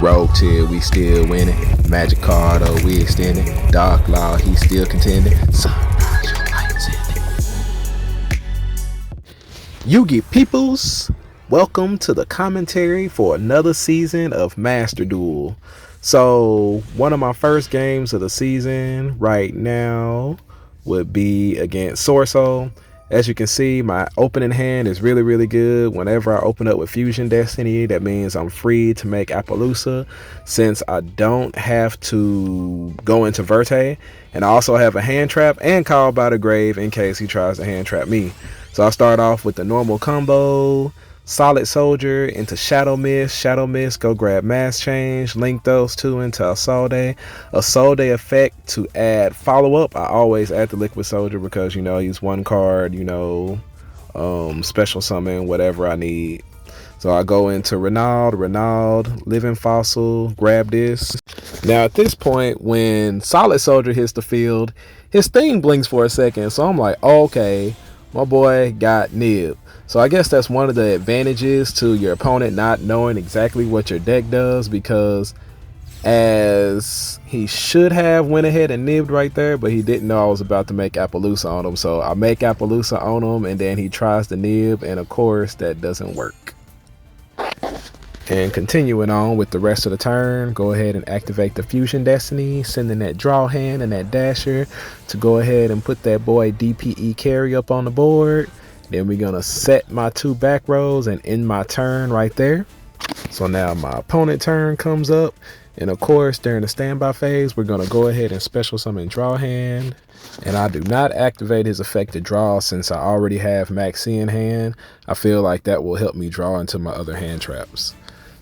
Rogue tier, we still winning. Magic card, oh, we extending. Dark Law, he still contending. Sunrise, your lights in. Yugi peoples, welcome to the commentary for another season of Master Duel. So, one of my first games of the season right now would be against Swordsoul. As you can see, my opening hand is really good. Whenever I open up with Fusion Destiny, that means I'm free to make Appaloosa, since I don't have to go into Verte. And I also have a hand trap and Call by the Grave in case he tries to hand trap me. So I'll start off with the normal combo. Solid Soldier into Shadow Mist, go grab Mass Change, link those two into Isolde. Isolde effect to add follow-up. I always add the Liquid Soldier because, you know, he's one card, you know, special summon, whatever I need. So I go into Renaud, Living Fossil, grab this. Now at this point, when Solid Soldier hits the field, his thing blinks for a second, so I'm like, oh, okay, my boy got nib. So I guess that's one of the advantages to your opponent not knowing exactly what your deck does, because as he should have went ahead and nibbed right there, but he didn't know I was about to make Appaloosa on him. So I make Appaloosa on him and then he tries to nib, and of course that doesn't work. And continuing on with the rest of the turn, go ahead and activate the Fusion Destiny, sending that draw hand and that dasher to go ahead and put that boy DPE carry up on the board. Then we're gonna set my two back rows and end my turn right there. So now my opponent turn comes up, and of course during the standby phase we're gonna go ahead and special summon draw hand. And I do not activate his effect to draw since I already have Maxi in hand. I feel like that will help me draw into my other hand traps.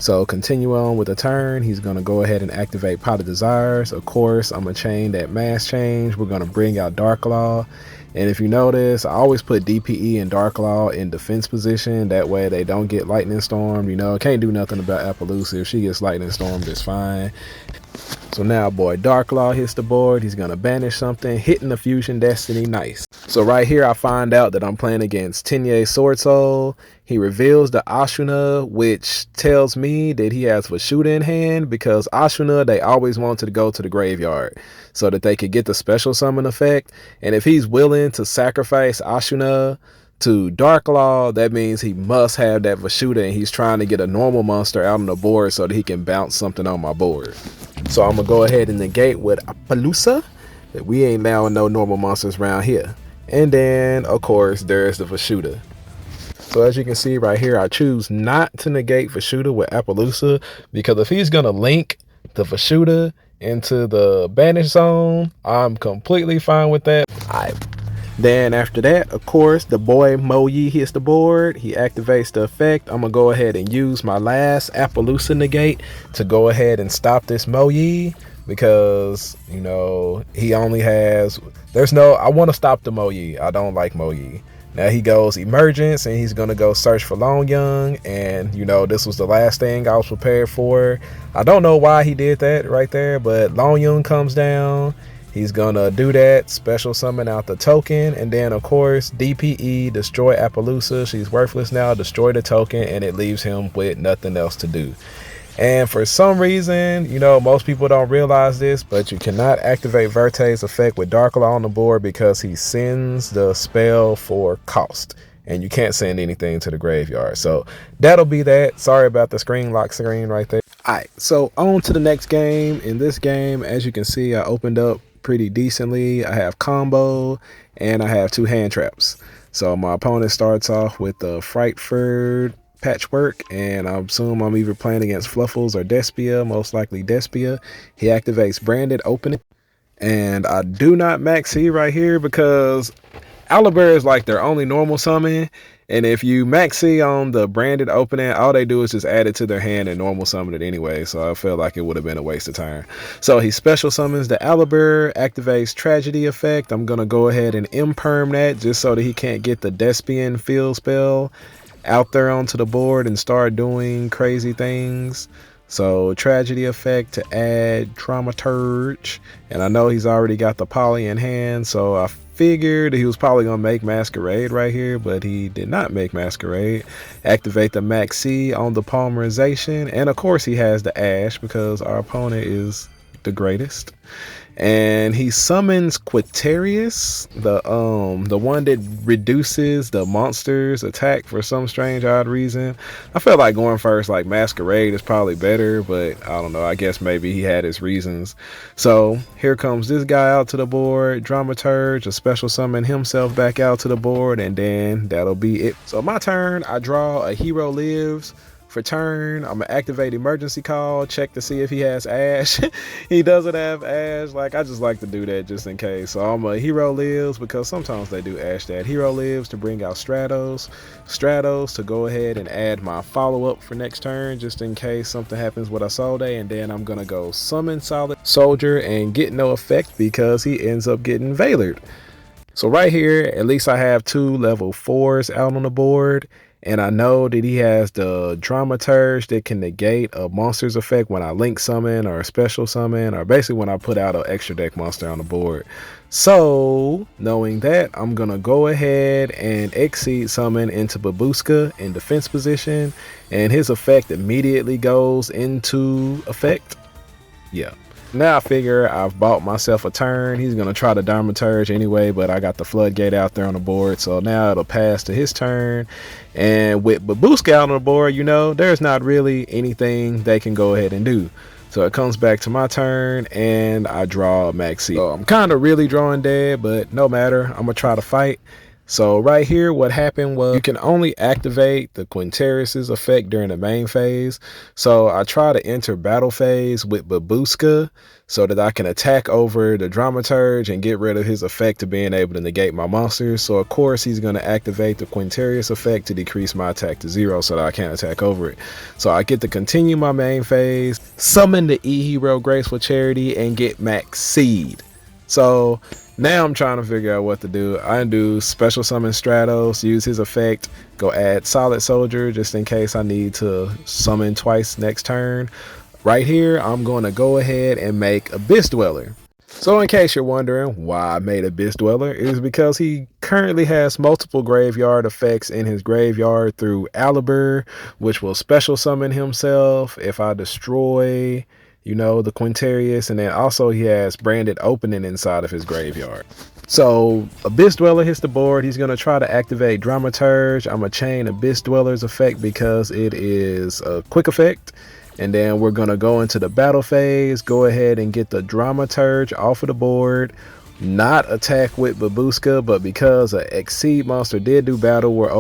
So continue on with the turn. He's going to go ahead and activate Pot of Desires. Of course, I'm going to chain that Mass Change. We're going to bring out Dark Law. And if you notice, I always put DPE and Dark Law in defense position. That way they don't get Lightning Stormed. You know, can't do nothing about Appaloosa. If she gets Lightning Stormed, it's fine. So now boy Dark Law hits the board. He's going to banish something, hitting the Fusion Destiny. Nice. So right here I find out that I'm playing against Tenyi Swordsoul. He reveals the Ashuna, which tells me that he has Vashuda in hand, because Ashuna, they always wanted to go to the graveyard so that they could get the special summon effect. And if he's willing to sacrifice Ashuna to Dark Law, that means he must have that Vashuda, and he's trying to get a normal monster out on the board so that he can bounce something on my board. So I'm gonna go ahead and negate with Appaloosa. We ain't allowing no normal monsters around here. And then of course there's the Vashuda. So as you can see right here, I choose not to negate Vashuda with Appaloosa, because if he's gonna link the Vashuda into the banish zone, I'm completely fine with that. Then after that, of course, the boy Moyi hits the board. He activates the effect. I'm gonna go ahead and use my last Appaloosa negate to go ahead and stop this Moyi, because, you know, he only has, I want to stop the Moyi. I don't like Moyi. Now he goes Emergence, and he's gonna go search for Long Young, and you know, this was the last thing I was prepared for. I don't know why he did that right there, but Long Young comes down. He's gonna do that, special summon out the token, and then of course DPE, destroy Appaloosa. She's worthless now, destroy the token, and it leaves him with nothing else to do. And for some reason, you know, most people don't realize this, but you cannot activate Verte's effect with Dark Law on the board because he sends the spell for cost, and you can't send anything to the graveyard. So that'll be that. Sorry about the screen lock screen right there. Alright, so on to the next game. In this game, as you can see, I opened up pretty decently. I have combo and I have two hand traps. So my opponent starts off with the Frightford Patchwork, and I assume I'm either playing against Fluffles or Despia, most likely Despia. He activates Branded Opening, and I do not maxi right here because Owlbear is like their only normal summon, and if you maxi on the Branded Opening, all they do is just add it to their hand and normal summon it anyway, so I feel like it would have been a waste of time. So he special summons the Owlbear, activates Tragedy effect. I'm gonna go ahead and imperm that just so that he can't get the Despian field spell out there onto the board and start doing crazy things. So Tragedy effect to add Dramaturge, and I know he's already got the Poly in hand, so I figured he was probably gonna make Masquerade right here, but he did not make Masquerade. Activate the Max C on the polymerization, and of course he has the Ash because our opponent is the greatest. And he summons Quaterius, the one that reduces the monster's attack for some strange odd reason. I felt like going first like Masquerade is probably better, but I don't know, I guess maybe he had his reasons. So here comes this guy out to the board, Dramaturge, a special summon himself back out to the board, and then that'll be it. So my turn, I draw a Hero Lives. For turn, I'm gonna activate emergency call, check to see if he has Ash. He doesn't have Ash. Like, I just like to do that just in case. So I'm a Hero Lives because sometimes they do Ash that. Hero Lives to bring out Stratos. Stratos to go ahead and add my follow-up for next turn just in case something happens with Isolde. And then I'm gonna go summon Solid Soldier and get no effect because he ends up getting Veilered. So right here, at least I have 2 level 4s out on the board. And I know that he has the Dramaturge that can negate a monster's effect when I link summon or a special summon, or basically when I put out an extra deck monster on the board. So knowing that, I'm gonna go ahead and Exceed summon into Babushka in defense position, and his effect immediately goes into effect. Yeah. Now I figure I've bought myself a turn. He's going to try the Dramaturge anyway, but I got the Floodgate out there on the board. So now it'll pass to his turn. And with Babushka out on the board, you know, there's not really anything they can go ahead and do. So it comes back to my turn and I draw a Maxi. So I'm kind of really drawing dead, but no matter. I'm going to try to fight. So right here, what happened was you can only activate the Quinteris's effect during the main phase. So I try to enter battle phase with Babushka so that I can attack over the Dramaturge and get rid of his effect to being able to negate my monsters. So of course he's going to activate the Quinteris effect to decrease my attack to 0 so that I can't attack over it. So I get to continue my main phase, summon the E-Hero Graceful Charity, and get Max Seed. So now I'm trying to figure out what to do. I do special summon Stratos, use his effect, go add Solid Soldier just in case I need to summon twice next turn. Right here, I'm going to go ahead and make Abyss Dweller. So in case you're wondering why I made Abyss Dweller, it is because he currently has multiple graveyard effects in his graveyard through Alibur, which will special summon himself if I destroy, you know, the Quinterius, and then also he has Branded Opening inside of his graveyard. So Abyss Dweller hits the board. He's going to try to activate Dramaturge. I'm going to chain Abyss Dweller's effect because it is a quick effect. And then we're going to go into the battle phase, go ahead and get the Dramaturge off of the board, not attack with Babushka, but because an Exceed monster did do battle, we're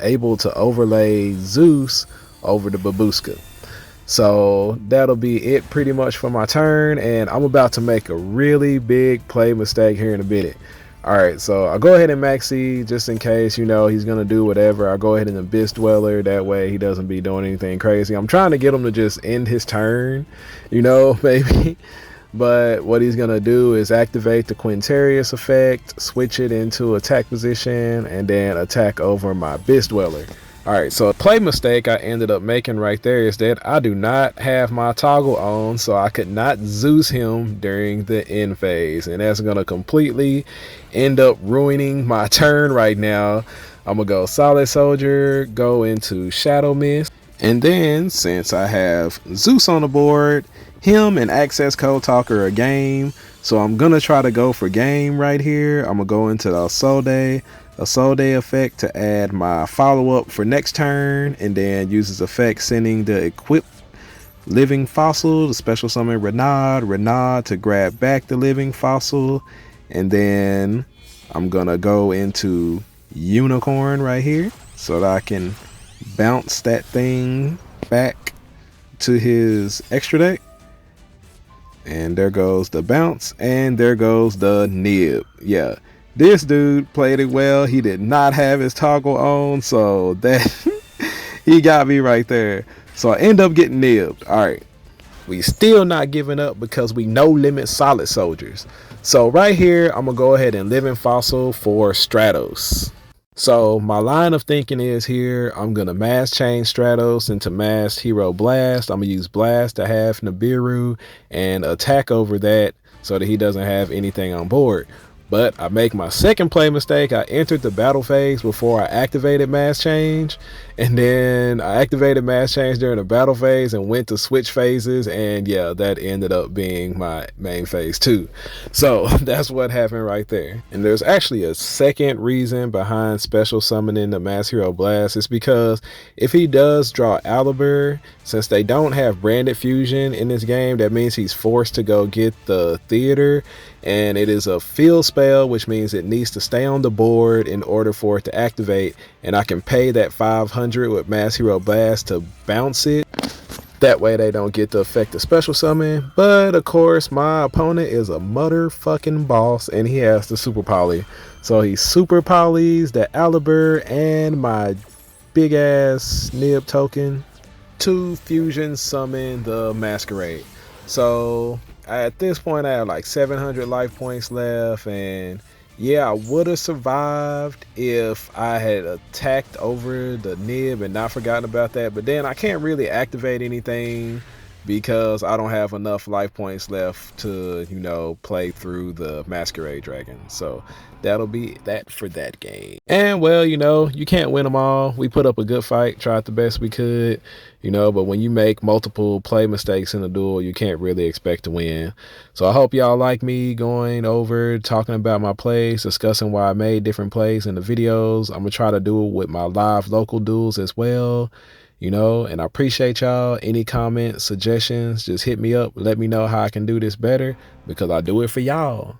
able to overlay Zeus over the Babushka. So that'll be it pretty much for my turn, and I'm about to make a really big play mistake here in a minute. Alright, so I'll go ahead and maxi just in case, you know, he's gonna do whatever. I'll go ahead and Abyss Dweller, that way he doesn't be doing anything crazy. I'm trying to get him to just end his turn, you know, maybe. But what he's gonna do is activate the Quinterius effect, switch it into attack position, and then attack over my Abyss Dweller. Alright, so a play mistake I ended up making right there is that I do not have my toggle on, so I could not Zeus him during the end phase, and that's going to completely end up ruining my turn right now. I'm going to go Solid Soldier, go into Shadow Mist, and then since I have Zeus on the board, him and Access Code Talker are game, so I'm going to try to go for game right here. I'm going to go into the Isolde effect to add my follow-up for next turn, and then uses effect sending the equip living fossil to special summon Renaud to grab back the living fossil, and then I'm gonna go into Unicorn right here so that I can bounce that thing back to his extra deck. And there goes the bounce, and there goes the nib. Yeah, this dude played it well. He did not have his toggle on, so that he got me right there. So I end up getting nibbed. All right, we still not giving up because we no limit Solid Soldiers. So right here, I'm gonna go ahead and Living Fossil for Stratos. So my line of thinking is here, I'm gonna mass change Stratos into mass Hero Blast. I'm gonna use Blast to have Nibiru and attack over that so that he doesn't have anything on board. But I make my second play mistake. I entered the battle phase before I activated mass change, and then I activated mass change during the battle phase and went to switch phases, and yeah, that ended up being my main phase too. So that's what happened right there. And there's actually a second reason behind special summoning the Mass Hero Blast. It's because if he does draw Isolde, since they don't have branded fusion in this game, that means he's forced to go get the theater, and it is a field spell, which means it needs to stay on the board in order for it to activate, and I can pay that 500 with Mass Hero Blast to bounce it. That way they don't get the effect of special summon. But of course my opponent is a motherfucking boss, and he has the super poly, so he super polys the Isolde and my big ass nib token to fusion summon the Masquerade. So at this point I have like 700 life points left, and yeah, I would have survived if I had attacked over the nib and not forgotten about that, but then I can't really activate anything because I don't have enough life points left to, you know, play through the Masquerade Dragon. So that'll be that for that game. And well, you know, you can't win them all. We put up a good fight, tried the best we could, you know, but when you make multiple play mistakes in a duel, you can't really expect to win. So I hope y'all like me going over, talking about my plays, discussing why I made different plays in the videos. I'm gonna try to do it with my live local duels as well, you know, and I appreciate y'all. Any comments, suggestions, just hit me up. Let me know how I can do this better, because I do it for y'all.